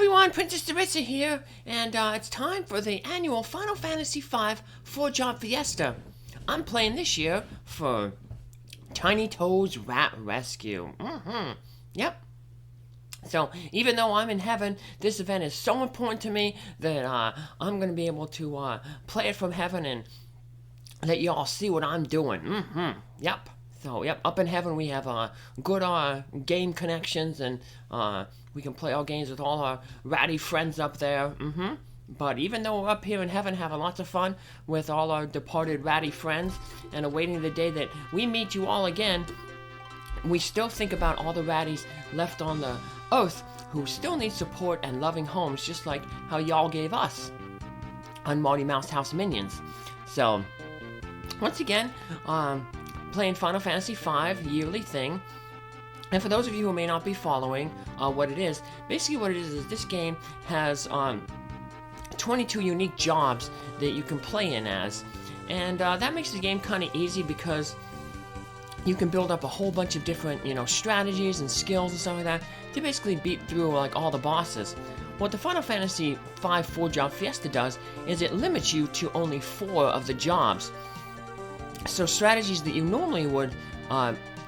everyone, Princess Sarissa here, and it's time for the annual Final Fantasy V 4-job Fiesta. I'm playing this year for Tiny Toad's Rat Rescue. Yep. So, even though I'm in heaven, this event is so important to me that I'm going to be able to play it from heaven and let y'all see what I'm doing. Yep. So, yep, up in heaven we have good game connections, and we can play our games with all our ratty friends up there. But even though we're up here in heaven having lots of fun with all our departed ratty friends and awaiting the day that we meet you all again, we still think about all the ratties left on the earth who still need support and loving homes, just like how y'all gave us on Marty Mouse House Minions. So, once again, playing Final Fantasy V yearly thing. And for those of you who may not be following what it is, basically what it is this game has 22 unique jobs that you can play in as. And that makes the game kind of easy because you can build up a whole bunch of different, strategies and skills and stuff like that to basically beat through like all the bosses. What the Final Fantasy V 4-job Fiesta does is it limits you to only 4 of the jobs. So strategies that you normally would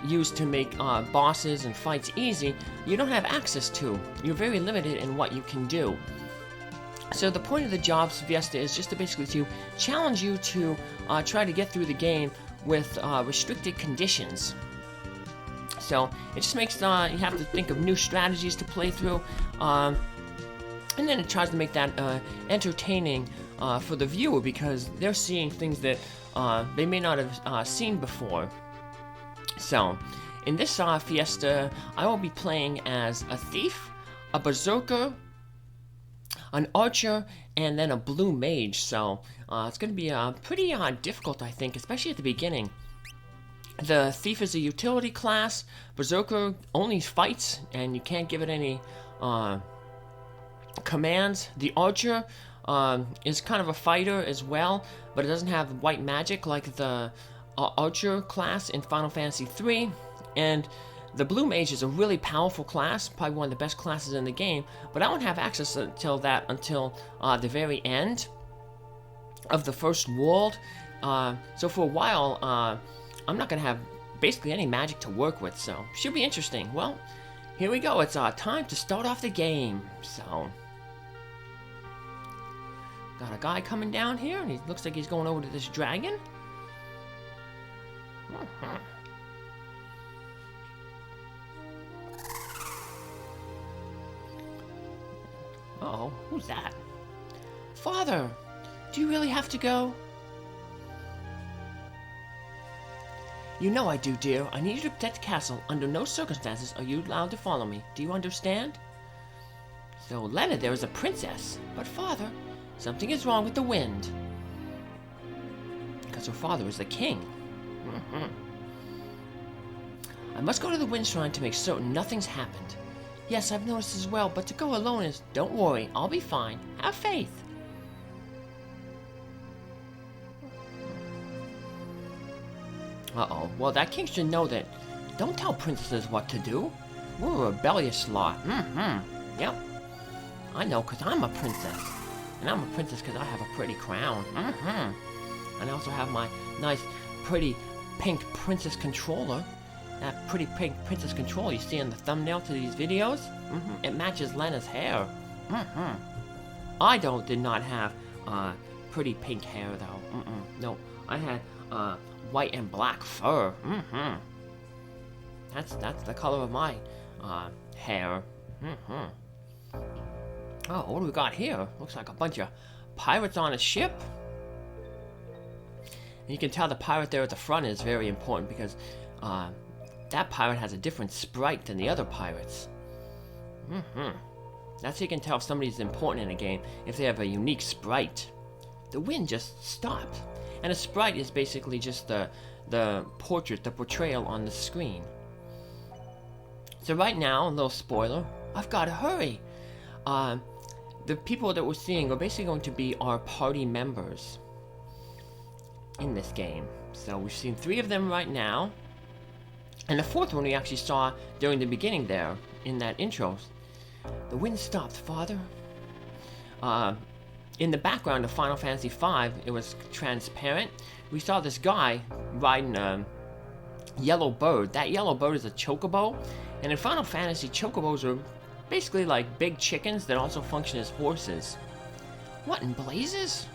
use to make bosses and fights easy, you don't have access to. You're very limited in what you can do. So the point of the jobs Fiesta is just to basically to challenge you to try to get through the game with restricted conditions. So it just makes you have to think of new strategies to play through, and then it tries to make that entertaining for the viewer because they're seeing things that they may not have seen before. So, in this Fiesta, I will be playing as a thief, a berserker, an archer, and then a blue mage. So, it's going to be pretty difficult, I think, especially at the beginning. The thief is a utility class. Berserker only fights, and you can't give it any commands. The archer is kind of a fighter as well, but it doesn't have white magic like the archer class in Final Fantasy III. And the blue mage is a really powerful class, probably one of the best classes in the game, but I won't have access until the very end of the first world. So for a while, I'm not going to have basically any magic to work with, so should be interesting. Well, here we go. It's time to start off the game. So, got a guy coming down here, and he looks like he's going over to this dragon. Uh-oh, who's that? Father, do you really have to go? You know I do, dear. I need you to protect the castle. Under no circumstances are you allowed to follow me. Do you understand? So, Lena, there is a princess. But, Father, something is wrong with the wind. Because her father is the king. I must go to the wind shrine to make certain nothing's happened. Yes, I've noticed as well, but to go alone is... Don't worry, I'll be fine. Have faith. Uh-oh. Well, that king should know that. Don't tell princesses what to do. We're a rebellious lot. Yep. I know, because I'm a princess. And I'm a princess because I have a pretty crown. And I also have my nice, pretty, pink princess controller. That pretty pink princess controller you see in the thumbnail to these videos. It matches Lena's hair. I did not have pretty pink hair, though. No, I had white and black fur. That's the color of my hair. Oh, what do we got here? Looks like a bunch of pirates on a ship. And you can tell the pirate there at the front is very important because that pirate has a different sprite than the other pirates. That's how you can tell if somebody's important in a game, if they have a unique sprite. The wind just stopped. And a sprite is basically just the portrait, the portrayal on the screen. So right now, a little spoiler, I've got to hurry. The people that we're seeing are basically going to be our party members in this game. So we've seen 3 of them right now. And the 4th one we actually saw during the beginning there, in that intro. The wind stopped, Father. In the background of Final Fantasy V, it was transparent. We saw this guy riding a yellow bird. That yellow bird is a chocobo. And in Final Fantasy, chocobos are basically like big chickens that also function as horses. What in blazes?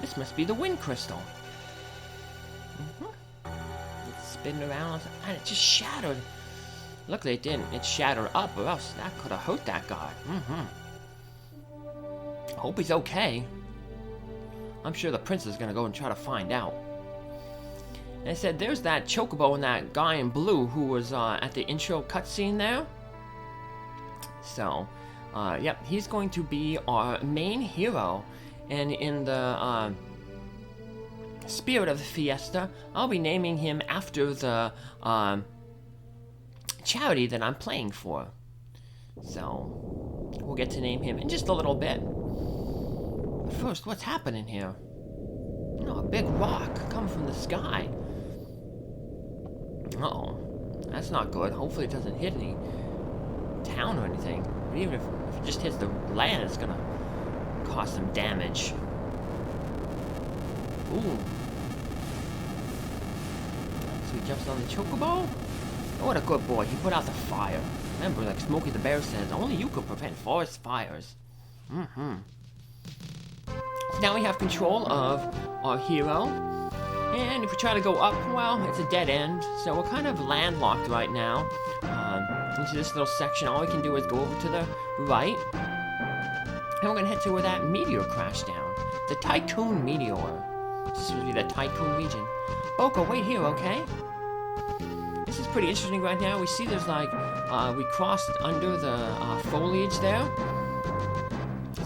This must be the wind crystal. It's spinning around and it just shattered. Luckily it didn't. It shattered up, or else that could have hurt that guy. Hope he's okay. I'm sure the princess is gonna go and try to find out. And I said, there's that chocobo and that guy in blue who was at the intro cutscene there. So, yep, he's going to be our main hero. And in the spirit of the Fiesta, I'll be naming him after the charity that I'm playing for. So, we'll get to name him in just a little bit. But first, what's happening here? Oh, a big rock coming from the sky. Uh-oh. That's not good. Hopefully it doesn't hit any town or anything. But even if it just hits the land, it's gonna cause some damage. Ooh. So he jumps on the chocobo. Oh, what a good boy. He put out the fire. Remember, like Smokey the Bear says, only you can prevent forest fires. Now we have control of our hero. And if we try to go up, well, it's a dead end. So we're kind of landlocked right now. Into this little section, all we can do is go over to the right. And we're going to head to where that meteor crashed down. The Tycoon Meteor. This would be the Tycoon region. Boko, wait here, okay? This is pretty interesting right now. We see there's like, we crossed under the foliage there.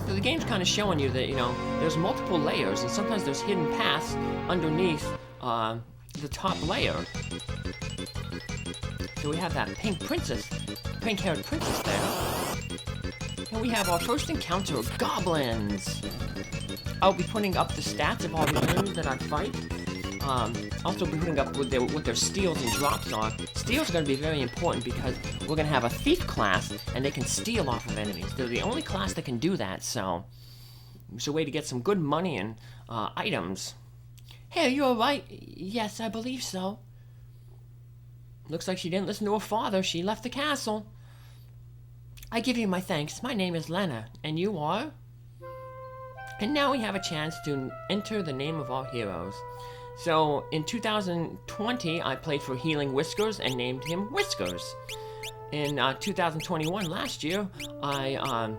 So the game's kind of showing you that, you know, there's multiple layers, and sometimes there's hidden paths underneath the top layer. So we have that pink-haired princess there. And we have our first encounter of goblins. I'll be putting up the stats of all the enemies that I fight. Also be putting up what their steals and drops are. Steals are going to be very important because we're going to have a thief class, and they can steal off of enemies. They're the only class that can do that, so it's a way to get some good money and items. Hey, are you alright? Yes, I believe so. Looks like she didn't listen to her father. She left the castle. I give you my thanks. My name is Lena, and you are? And now we have a chance to enter the name of our heroes. So, in 2020, I played for Healing Whiskers and named him Whiskers. In 2021, last year, I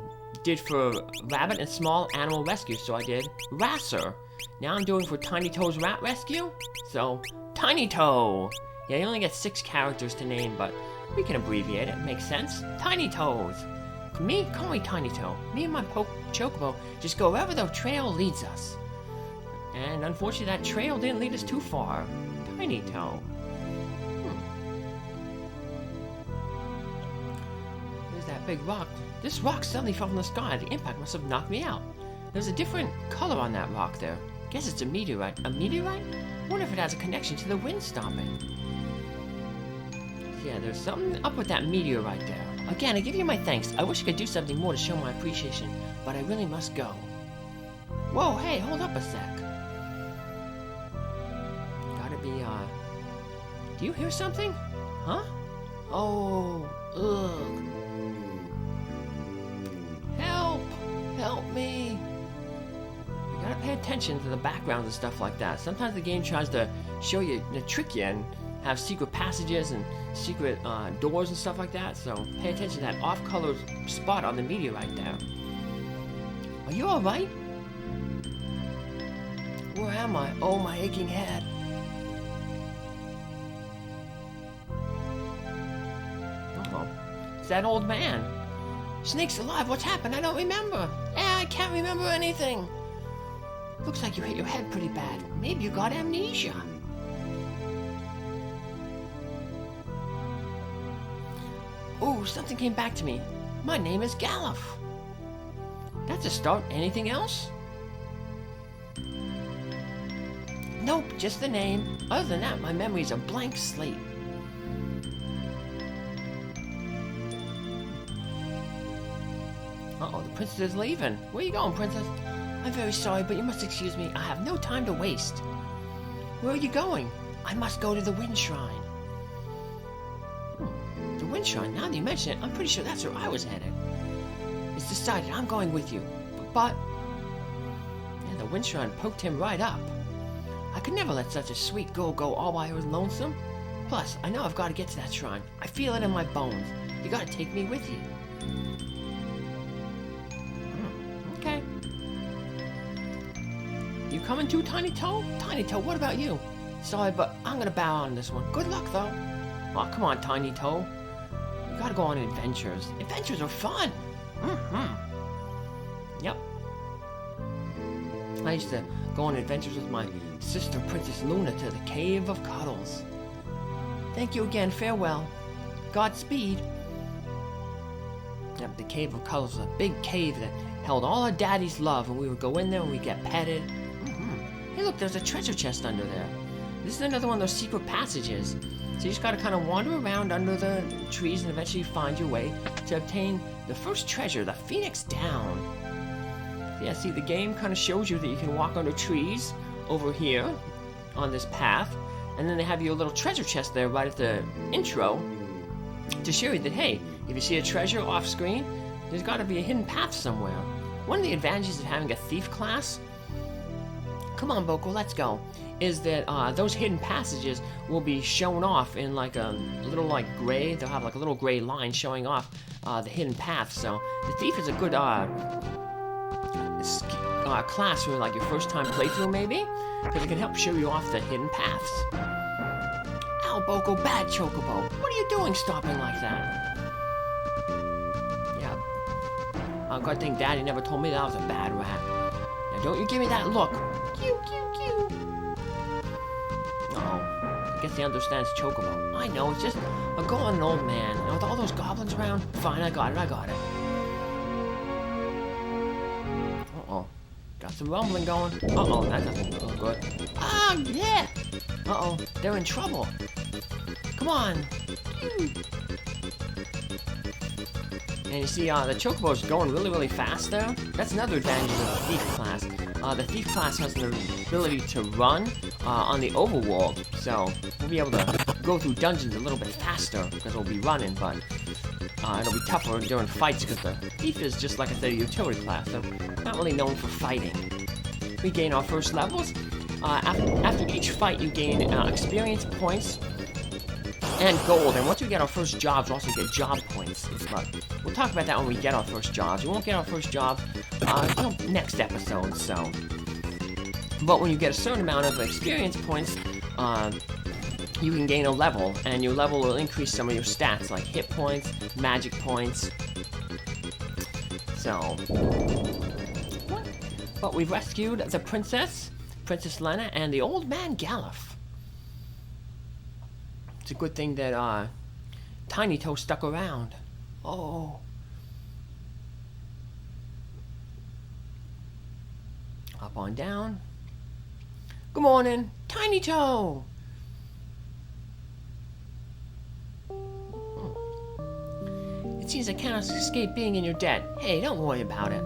did for Rabbit and Small Animal Rescue, so I did Rasser. Now I'm doing for Tiny Toe's Rat Rescue, so Tiny Toe. Yeah, you only get 6 characters to name, but we can abbreviate it. Makes sense. Tiny Toes. Me? Call me Tiny Toe. Me and my chocobo just go wherever the trail leads us. And unfortunately, that trail didn't lead us too far. Tiny Toe. There's that big rock. This rock suddenly fell from the sky. The impact must have knocked me out. There's a different color on that rock there. Guess it's a meteorite. A meteorite? Wonder if it has a connection to the wind stopping. Yeah, there's something up with that meteorite there. Again, I give you my thanks. I wish I could do something more to show my appreciation, but I really must go. Whoa, hey, hold up a sec. Gotta be, do you hear something? Huh? Oh, ugh. Help! Help me! You gotta pay attention to the backgrounds and stuff like that. Sometimes the game tries to show you, trick you, and have secret passages and secret doors and stuff like that, so pay attention to that off-color spot on the meteorite there. Are you alright? Where am I? Oh, my aching head. Uh-oh. It's that old man. Snake's alive, what's happened? I don't remember. I can't remember anything. Looks like you hit your head pretty bad. Maybe you got amnesia. Ooh, something came back to me. My name is Galuf. That's a start. Anything else? Nope, just the name. Other than that, my memory's a blank slate. Uh-oh, the princess is leaving. Where you going, princess? I'm very sorry, but you must excuse me. I have no time to waste. Where are you going? I must go to the Wind Shrine. The Wind Shrine? Now that you mention it, I'm pretty sure that's where I was headed. It's decided. I'm going with you. But... Yeah, the Wind Shrine poked him right up. I could never let such a sweet girl go all by her lonesome. Plus, I know I've got to get to that shrine. I feel it in my bones. You got to take me with you. Okay. You coming too, Tiny Toe? Tiny Toe, what about you? Sorry, but I'm gonna bow on this one. Good luck, though. Oh, come on, Tiny Toe. You gotta go on adventures. Adventures are fun. Yep. I used to go on adventures with my sister, Princess Luna, to the Cave of Cuddles. Thank you again. Farewell. Godspeed. Yep, the Cave of Cuddles was a big cave that held all our daddy's love, and we would go in there and we'd get petted. Hey, look, there's a treasure chest under there. This is another one of those secret passages. So you just gotta kind of wander around under the trees and eventually find your way to obtain the first treasure, the Phoenix Down. Yeah, see, the game kind of shows you that you can walk under trees over here on this path, and then they have your little treasure chest there right at the intro to show you that, hey, if you see a treasure off screen, there's got to be a hidden path somewhere. One of the advantages of having a thief class, come on, Boko, let's go, is that those hidden passages will be shown off in like a little like gray. They'll have like a little gray line showing off the hidden path. So the thief is a good class for like your first time playthrough, maybe, because it can help show you off the hidden paths. Ow, Boko, bad Chocobo. What are you doing stopping like that? Yeah. Good thing Daddy never told me that I was a bad rat. Now don't you give me that look. Cute, cute, cute. Uh-oh. I guess he understands Chocobo. I know, it's just a golden old man. And with all those goblins around, fine, I got it. Uh-oh. Got some rumbling going. Uh-oh, that doesn't look good. Ah, yeah! Uh-oh, they're in trouble. Come on. And you see, the Chocobo's going really, really fast there. That's another advantage of the Thief class. The Thief class has the ability to run on the overworld, so we'll be able to go through dungeons a little bit faster because we'll be running, but it'll be tougher during fights because the Thief is just like I said, a utility class, so not really known for fighting. We gain our first levels. After each fight, you gain experience points and gold, and once we get our first jobs, we also get job points. But we'll talk about that when we get our first jobs. We won't get our first jobs next episode, so. But when you get a certain amount of experience points, you can gain a level, and your level will increase some of your stats, like hit points, magic points. So. But we've rescued the Princess Lena, and the old man Galuf. It's a good thing that Tiny Toe stuck around. Oh. Hop on down. Good morning, Tiny Toe. It seems I cannot escape being in your debt. Hey, don't worry about it.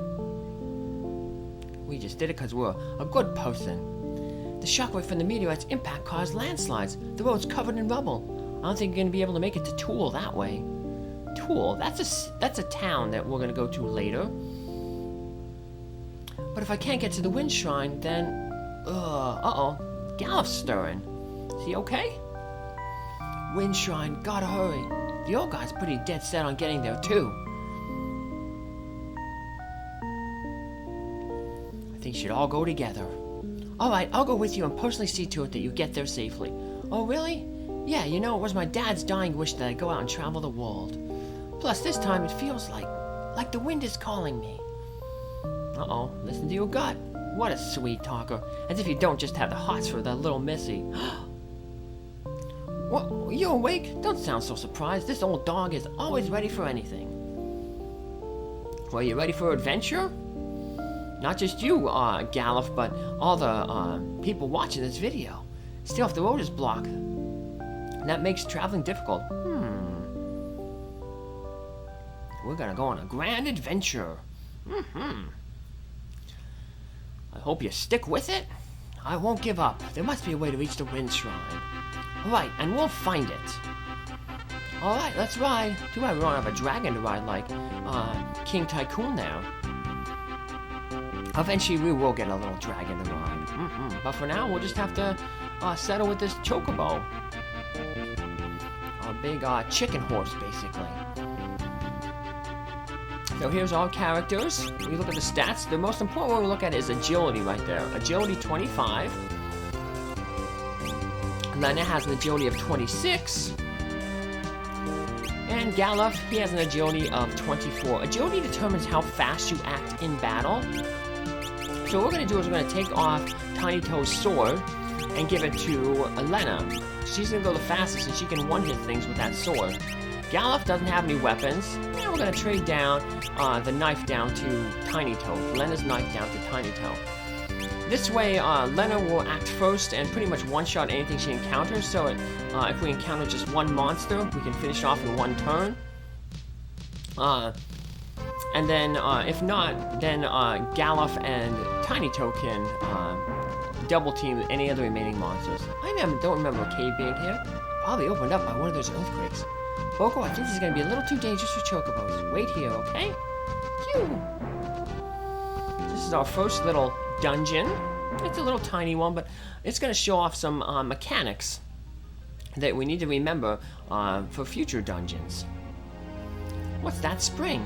We just did it because we're a good person. The shockwave from the meteorite's impact caused landslides. The road's covered in rubble. I don't think you're going to be able to make it to Tool that way. Tool? That's a town that we're going to go to later. But if I can't get to the Wind Shrine, then... uh-oh. Galuf's stirring. Is he okay? Wind Shrine, gotta hurry. The old guy's pretty dead set on getting there, too. I think we should all go together. Alright, I'll go with you and personally see to it that you get there safely. Oh, really? Yeah, you know, it was my dad's dying wish that I go out and travel the world. Plus, this time it feels like the wind is calling me. Uh-oh, listen to your gut. What a sweet talker. As if you don't just have the hots for that little missy. What? You awake? Don't sound so surprised. This old dog is always ready for anything. Well, you ready for adventure? Not just you, Galuf, but all the people watching this video. Still, if the road is blocked, that makes traveling difficult. We're gonna go on a grand adventure. I hope you stick with it. I won't give up. There must be a way to reach the Wind Shrine. Alright, and we'll find it. Alright, let's ride. Too bad we don't have a dragon to ride like King Tycoon now. Eventually we will get a little dragon to ride. But for now, we'll just have to settle with this chocobo. A big chicken horse, basically. So here's our characters. We look at the stats. The most important one we look at is agility right there. Agility 25. Lena has an agility of 26. And Galuf, he has an agility of 24. Agility determines how fast you act in battle. So what we're going to do is we're going to take off Tiny Toe's sword and give it to Lena. She's going to go the fastest and she can one-hit things with that sword. Galuf doesn't have any weapons. And we're going to trade down the knife down to Tiny Toe. Lena's knife down to Tiny Toe. This way, Lena will act first and pretty much one-shot anything she encounters. So if we encounter just one monster, we can finish off in one turn. And then, if not, then Galuf and Tiny Toe can double team any of the remaining monsters. I don't remember a cave being here. Probably opened up by one of those earthquakes. Boko, I think this is going to be a little too dangerous for chocobos. Wait here, okay? Phew. This is our first little dungeon. It's a little tiny one, but it's going to show off some mechanics that we need to remember for future dungeons. What's that spring?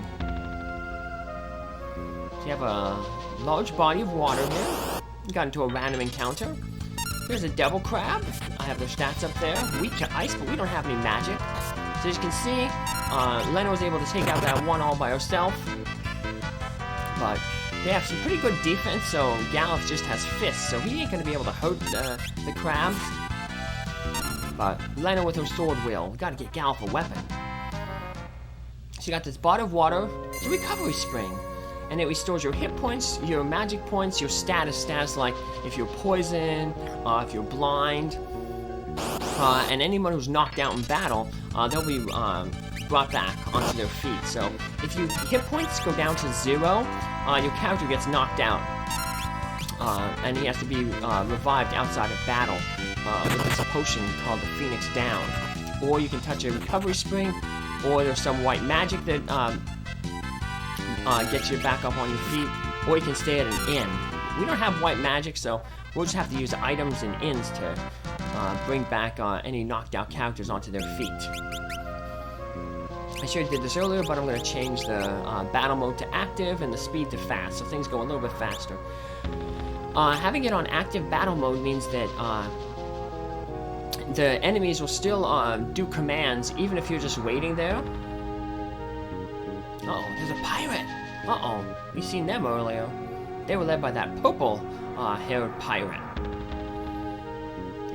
So you have a large body of water here. You got into a random encounter. There's a devil crab. I have their stats up there. Weak to ice, but we don't have any magic. So as you can see, Lena was able to take out that one all by herself. But they have some pretty good defense, so Galuf just has fists, so he ain't going to be able to hurt the crabs. But Lena with her sword will. We got to get Galuf a weapon. So you got this bottle of water, it's a recovery spring. And it restores your hit points, your magic points, your status like if you're poisoned, if you're blind. And anyone who's knocked out in battle, they'll be brought back onto their feet. So if your hit points go down to 0, your character gets knocked out. And he has to be revived outside of battle with this potion called the Phoenix Down. Or you can touch a recovery spring, or there's some white magic that gets you back up on your feet, or you can stay at an inn. We don't have white magic, so we'll just have to use items and inns to bring back any knocked out characters onto their feet. I should have did this earlier, but I'm going to change the battle mode to active and the speed to fast, so things go a little bit faster. Having it on active battle mode means that the enemies will still do commands even if you're just waiting there. Uh-oh, there's a pirate! Uh-oh, we seen them earlier. They were led by that purple-haired pirate.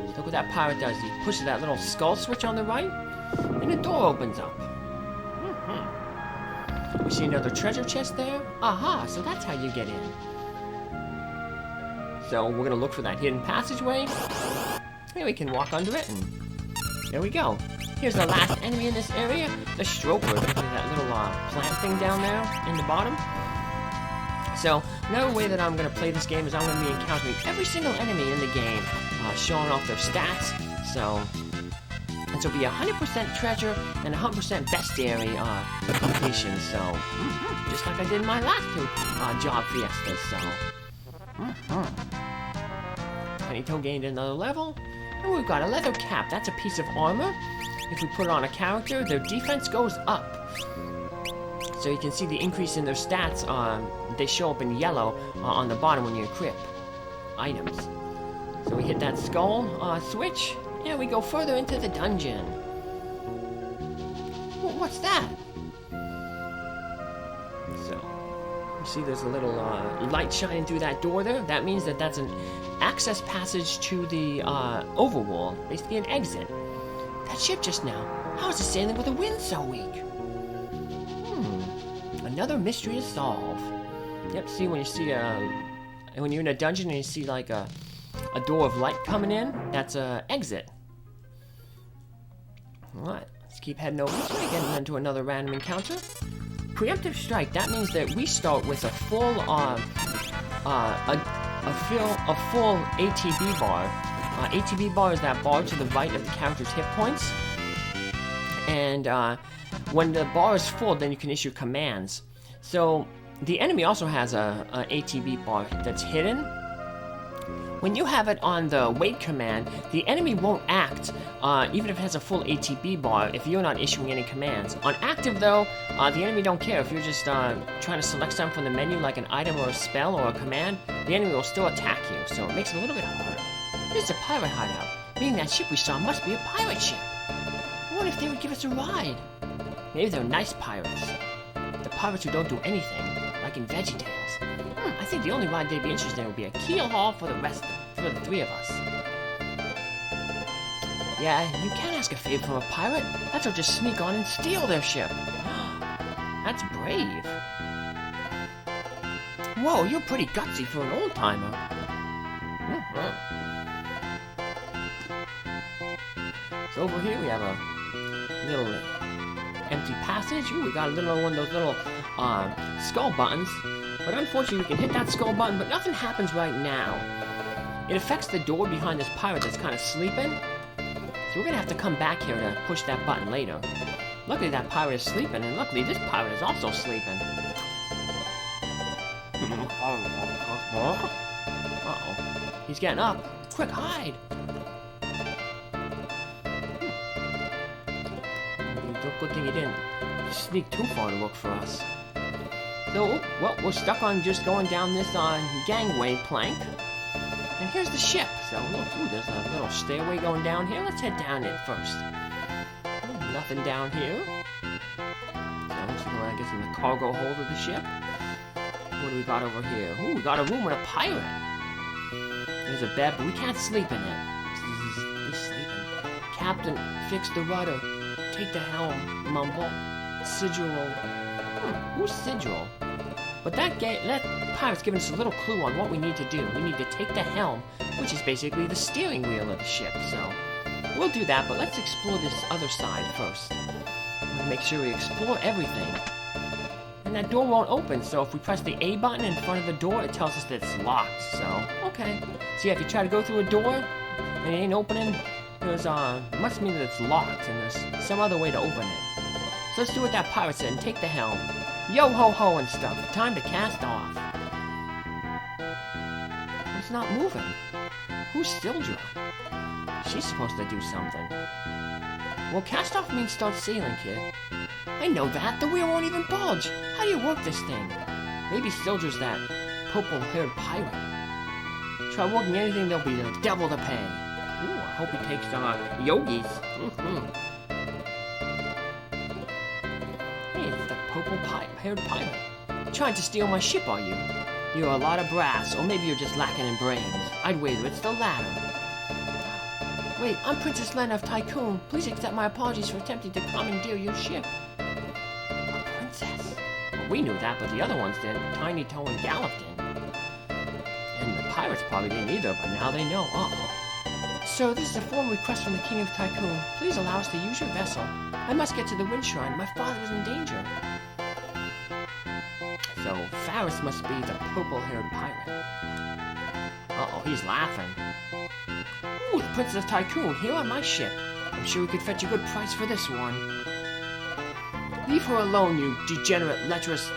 Look what that pirate does. He pushes that little skull switch on the right, and the door opens up. We see another treasure chest there. Aha, so that's how you get in. So we're gonna look for that hidden passageway. Here we can walk under it, and there we go. Here's the last enemy in this area, the Stroker. There's that little plant thing down there in the bottom. So another way that I'm going to play this game is I'm going to be encountering every single enemy in the game, showing off their stats. So this will be 100% treasure and 100% bestiary completion. So just like I did in my last two job fiestas. So Tiny Toe gained another level, and we've got a leather cap. That's a piece of armor. If we put it on a character, their defense goes up. So you can see the increase in their stats. They show up in yellow on the bottom when you equip items. So we hit that skull switch, and we go further into the dungeon. What's that? So you see there's a little light shining through that door there. That means that that's an access passage to the overworld, basically an exit. That ship just now, how is it sailing with the wind so weak? Another mystery to solve. Yep, see when you see when you're in a dungeon and you see like a door of light coming in, that's a exit. Alright, let's keep heading over this way, getting into another random encounter. Preemptive strike, that means that we start with a full, a full ATB bar. ATB bar is that bar to the right of the character's hit points. And when the bar is full, then you can issue commands. So the enemy also has a ATB bar that's hidden. When you have it on the wait command, the enemy won't act, even if it has a full ATB bar, if you're not issuing any commands. On active, though, the enemy don't care. If you're just trying to select something from the menu, like an item or a spell or a command, the enemy will still attack you, so it makes it a little bit harder. This is a pirate hideout, meaning that ship we saw must be a pirate ship. I wonder if they would give us a ride. Maybe they're nice pirates. The pirates who don't do anything, like in VeggieTales. I think the only ride they'd be interested in would be a keel haul for the three of us. Yeah, you can't ask a favor from a pirate. That's or just sneak on and steal their ship. That's brave. Whoa, you're pretty gutsy for an old-timer. So over here we have a little empty passage. Ooh, we got a little one of those little skull buttons. But unfortunately, we can hit that skull button, but nothing happens right now. It affects the door behind this pirate that's kind of sleeping. So we're gonna have to come back here to push that button later. Luckily, that pirate is sleeping, and luckily, this pirate is also sleeping. Uh-oh. He's getting up. Quick, hide! Good thing he didn't sneak too far to look for us. So, well, we're stuck on just going down this gangway plank. And here's the ship. So, look, ooh, there's a little stairway going down here. Let's head down it first. Nothing down here. So, looks like I guess in the cargo hold of the ship. What do we got over here? Ooh, we got a room with a pirate. There's a bed, but we can't sleep in it. He's sleeping. Captain, fix the rudder. Take the helm, mumble. Sigil. Who's Sigil? But that pirate's giving us a little clue on what we need to do. We need to take the helm, which is basically the steering wheel of the ship. So we'll do that, but let's explore this other side first. We'll make sure we explore everything. And that door won't open, so if we press the A button in front of the door, it tells us that it's locked. So, okay. So yeah, if you try to go through a door and it ain't opening, there's must mean that it's locked and there's some other way to open it. So let's do what that pirate said and take the helm. Yo ho ho and stuff. Time to cast off. It's not moving. Who's Sildra? She's supposed to do something. Well, cast off means start sailing, kid. I know that. The wheel won't even budge. How do you work this thing? Maybe Sildra's that purple-haired pirate. Try working anything, there'll be the devil to pay. Ooh, I hope he takes yogis. Hey, it's the purple-haired pirate. Trying to steal my ship, are you? You're a lot of brass, or maybe you're just lacking in brains. I'd wager it's the latter. Wait, I'm Princess Lena of Tycoon. Please accept my apologies for attempting to commandeer your ship. A princess? Well, we knew that, but the other ones didn't. Tiny Toe and Gallop didn't. And the pirates probably didn't either, but now they know. Uh-oh. So, this is a formal request from the King of Tycoon. Please allow us to use your vessel. I must get to the wind shrine. My father is in danger. So, Faris must be the purple-haired pirate. Uh-oh, he's laughing. Ooh, the Princess of Tycoon, here on my ship. I'm sure we could fetch a good price for this one. Leave her alone, you degenerate, lecherous,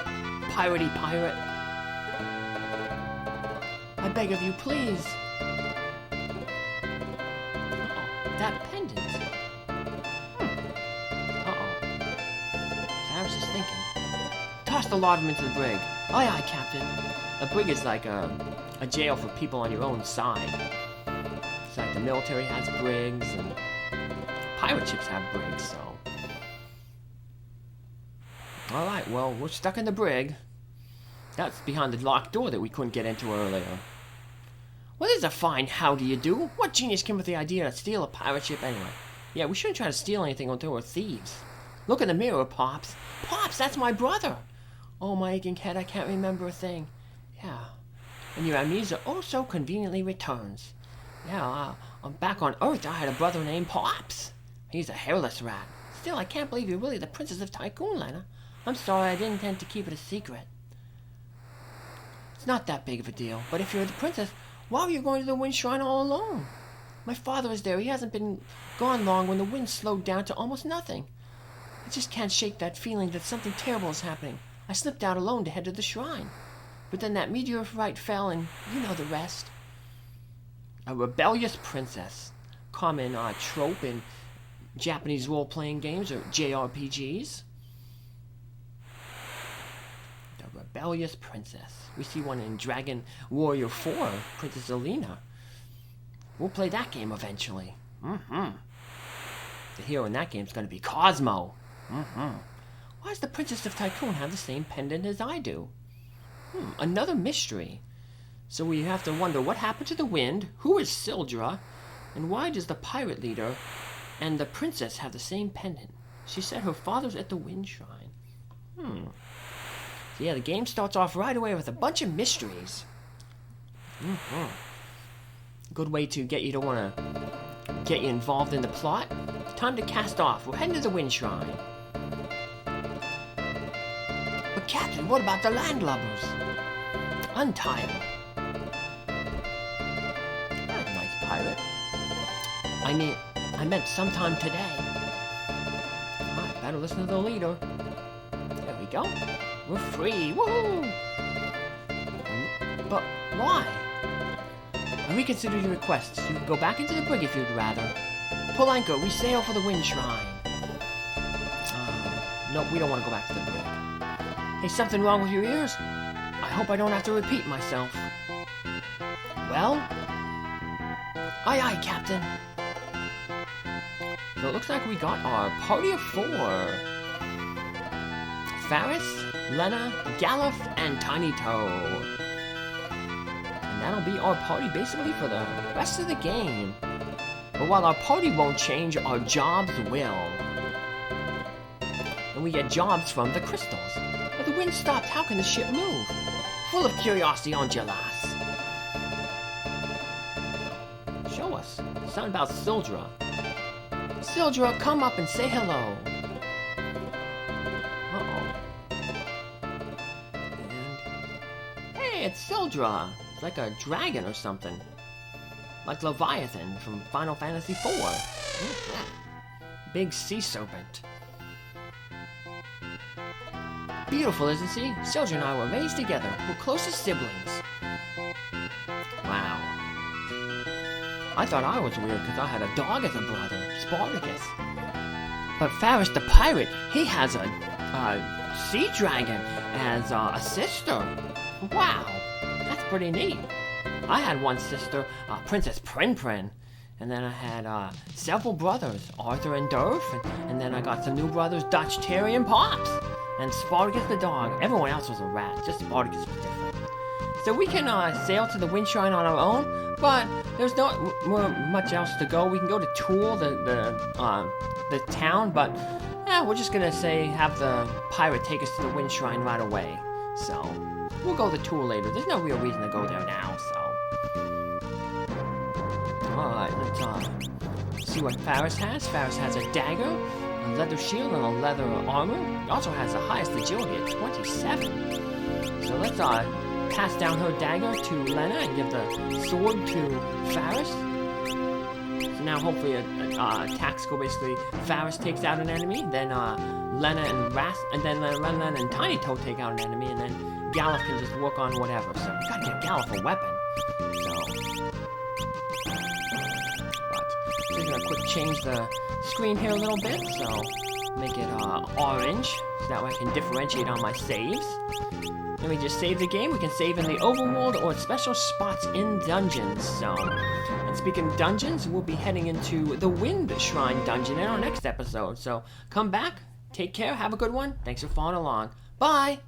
piratey pirate. I beg of you, please. Uh-oh, that pendant. Uh-oh. Faris is thinking. Toss the lot of them into the brig. Aye, aye, Captain. A brig is like a jail for people on your own side. It's like the military has brigs, and pirate ships have brigs, so... Alright, well, we're stuck in the brig. That's behind the locked door that we couldn't get into earlier. Well, this is a fine how do you do. What genius came with the idea to steal a pirate ship anyway? Yeah, we shouldn't try to steal anything until we're thieves. Look in the mirror, Pops. Pops, that's my brother! Oh, my aching head, I can't remember a thing. Yeah. And your amnesia oh so conveniently returns. Yeah, I'm back on Earth. I had a brother named Pops. He's a hairless rat. Still, I can't believe you're really the Princess of Tycoon, Lena. I'm sorry, I didn't intend to keep it a secret. It's not that big of a deal, but if you're the princess, why were you going to the wind shrine all alone? My father is there. He hasn't been gone long when the wind slowed down to almost nothing. I just can't shake that feeling that something terrible is happening. I slipped out alone to head to the shrine. But then that meteorite fell and you know the rest. A rebellious princess. Common trope in Japanese role-playing games or JRPGs. The rebellious princess. We see one in Dragon Warrior 4, Princess Alina. We'll play that game eventually. The hero in that game is going to be Cosmo. Why does the Princess of Tycoon have the same pendant as I do? Another mystery. So we have to wonder what happened to the wind, who is Sildra, and why does the pirate leader and the princess have the same pendant? She said her father's at the wind shrine. So yeah, the game starts off right away with a bunch of mysteries. Good way to get you to want to get you involved in the plot. Time to cast off. We're heading to the wind shrine. But Captain, what about the landlubbers? Untie them. That's a nice pirate. I meant sometime today. Alright, better listen to the leader. There we go. We're free. Woohoo! But why? I reconsider your requests. You can go back into the brig if you'd rather. Pull anchor. We sail for the wind shrine. No, we don't want to go back to the brig. Hey, something wrong with your ears? I hope I don't have to repeat myself. Well? Aye, aye, Captain. So it looks like we got our party of 4. Faris, Lena, Galuf, and Tiny Toe. And that'll be our party basically for the rest of the game. But while our party won't change, our jobs will. And we get jobs from the crystals. But the wind stopped. How can the ship move? Full of curiosity, aren't you, lass? Show us. Something about Sildra. Sildra, come up and say hello. And hey, it's Sildra. It's like a dragon or something. Like Leviathan from Final Fantasy IV. Big sea serpent. Beautiful, isn't she? Sildra and I were raised together. We're close as siblings. Wow. I thought I was weird because I had a dog as a brother, Spartacus. But Faris the pirate, he has a sea dragon as a sister. Wow, that's pretty neat. I had one sister, Princess Prin. And then I had several brothers, Arthur and Durf. And then I got some new brothers, Dutch, Terry, and Pops. And Spartacus the dog. Everyone else was a rat, just Spartacus was different. So we can sail to the wind shrine on our own, but there's not much else to go. We can go to Tool, the town, but yeah, we're just gonna have the pirate take us to the wind shrine right away. So we'll go to Tool later. There's no real reason to go there now. So all right, let's see what Faris has. Faris has a dagger, a leather shield, and a leather armor. He also has the highest agility at 27. So let's pass down her dagger to Lena and give the sword to Faris. So now hopefully attacks go basically. Faris takes out an enemy, then Lena and Lena and Tiny Toe take out an enemy, and then Galuf can just work on whatever. So we gotta get Galuf a weapon. So I'm gonna quick change the screen here a little bit, so make it orange, so that way I can differentiate on my saves. Then we just save the game. We can save in the overworld or special spots in dungeons. So, and speaking of dungeons, we'll be heading into the Wind Shrine dungeon in our next episode. So come back, take care, have a good one. Thanks for following along. Bye!